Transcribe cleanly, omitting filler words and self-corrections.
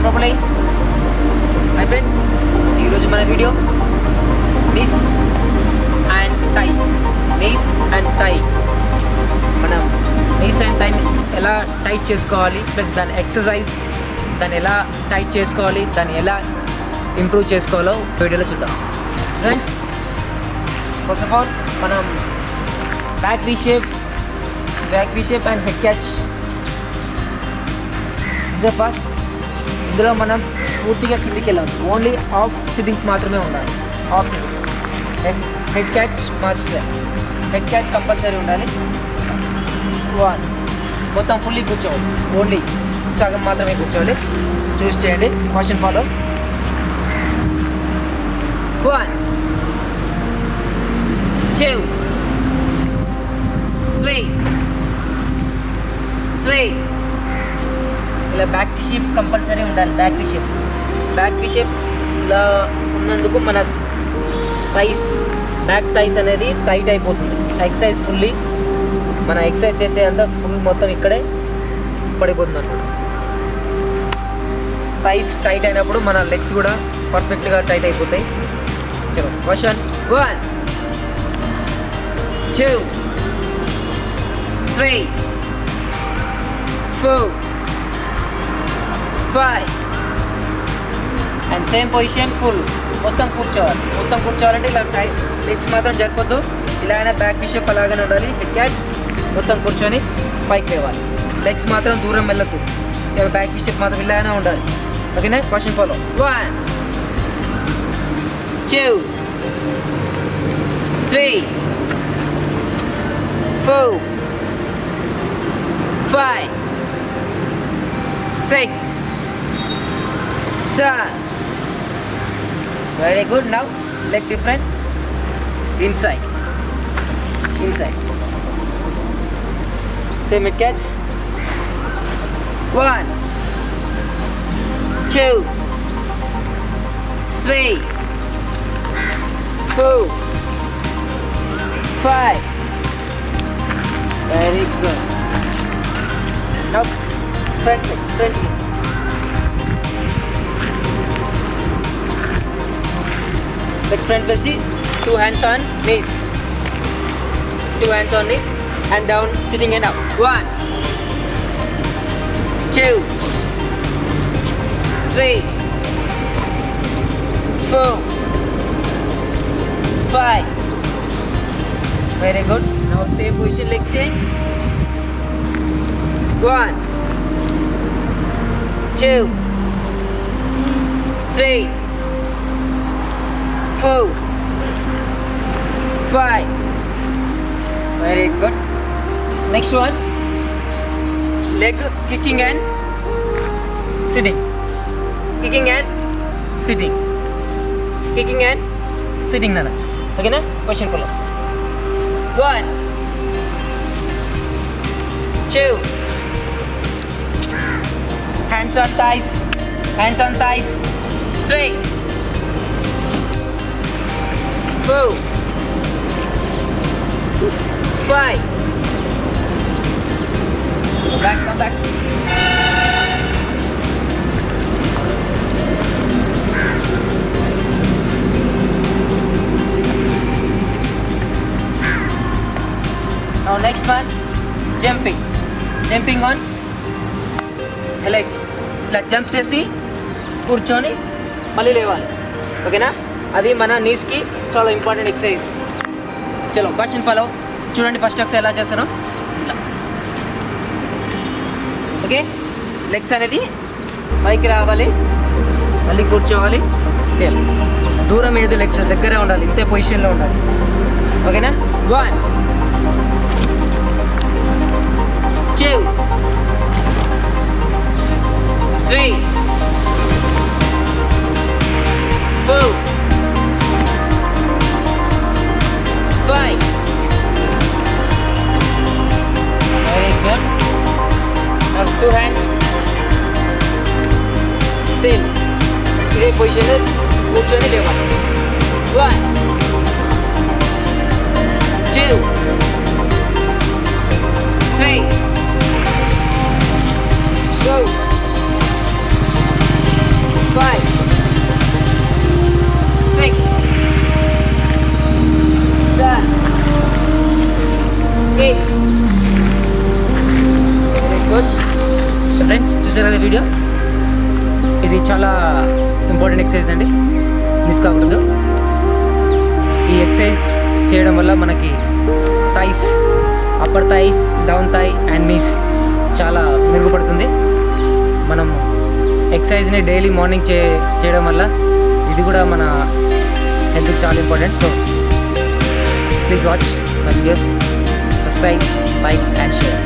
Properly. My friends, ఈరోజు మన video knees and tie. మనం నీస్ అండ్ టైని ఎలా టైట్ చేసుకోవాలి, ప్లస్ దాని ఎక్సర్సైజ్, దాన్ని ఎలా టైట్ చేసుకోవాలి, దాన్ని ఎలా ఇంప్రూవ్ చేసుకోవాలో వీడియోలో చూద్దాం. ఫ్రెండ్స్, ఫస్ట్ ఆఫ్ ఆల్ మనం back V shape and head catch. ఇదే ఫస్ట్. ఇందులో మనం పూర్తిగా కిందికి వెళ్ళాలి. ఓన్లీ హాఫ్ సిట్టింగ్స్ మాత్రమే ఉండాలి. Half sittings. Head catch must. Head catch compulsory ఉండాలి. మొత్తం ఫుల్లీ కూర్చోవాలి. ఓన్లీ సగం మాత్రమే కూర్చోవాలి. చూస్ చేయండి. Caution follow. 1 2 3 ఇలా బ్యాక్ వి షేప్ కంపల్సరీ ఉండాలి. బ్యాక్ వి షేప్ ఇలా ఉన్నందుకు మన బ్యాక్ థైస్ అనేది టైట్ అయిపోతుంది. ఎక్సర్సైజ్ ఫుల్లీ మన ఎక్సర్సైజ్ చేసే అంతా ఫుల్ మొత్తం ఇక్కడే పడిపోతుంది అన్నమాట. థైస్ టైట్ అయినప్పుడు మన లెగ్స్ కూడా పర్ఫెక్ట్గా టైట్ అయిపోతాయి. చలో, question 1 2 3 4 5 and same position full. మొత్తం కూర్చోవాలంటే ఇలా టైట్ లెగ్స్ మాత్రం జరిపోద్దు. ఇలా అయినా బ్యాక్ వి షేప్ అలాగనే ఉండాలి. హెడ్ క్యాచ్ మొత్తం కూర్చొని పైకి లేవాలి. లెగ్స్ మాత్రం దూరం వెళ్ళద్దు. బ్యాక్ వి షేప్ మాత్రం ఇలా అయినా ఉండాలి. ఓకేనా? Question follow. 1 2 3 4 5 6 7. Very good. Now leg different. Inside. Same mid catch. 1 2 3 4 5. Very good. Now front leg. Leg front facing, 2 hands on knees. And down, sitting and up. 1 2 3 4 5. Very good. Now same position, legs change. 1 2 3 4 5. Very good. Next one, leg kicking and sitting. Nana. Okay na? Question follow. 1 2 hands on thighs. 3 4 5. Come back. Now next one, jumping on legs. ఇలా jump చేసి కూర్చొని మళ్ళీ లేవాలి. ఓకేనా? అది మన నీస్కి చాలా important exercise. చలో, క్వశ్చన్ ఫాలో. చూడండి ఫస్ట్ ఎక్సర్సైజ్ ఎలా చేస్తానో. ఇలా ఓకే. లెగ్స్ అనేది పైకి రావాలి, మళ్ళీ కూర్చోవాలి. దూరం ఏదో లెగ్స్ దగ్గరే ఉండాలి. ఇంతే పొజిషన్లో ఉండాలి. ఓకేనా? 1 2 3 4 5. Very good. Now 2 hands. Same. ఇదే పొజిషన్ కూర్చొని లేవాలి. 1 2 3 go. వీడియో. ఇది చాలా ఇంపార్టెంట్ ఎక్సర్సైజ్ అండి, మిస్ కాకూడదు. ఈ ఎక్సర్సైజ్ చేయడం వల్ల మనకి thighs, upper thigh, down thigh and knees చాలా మెరుగుపడుతుంది. మనం ఎక్సర్సైజ్ని డైలీ మార్నింగ్ చేయడం వల్ల ఇది కూడా మన హెల్త్కి చాలా important. So please watch my videos, subscribe, like and share.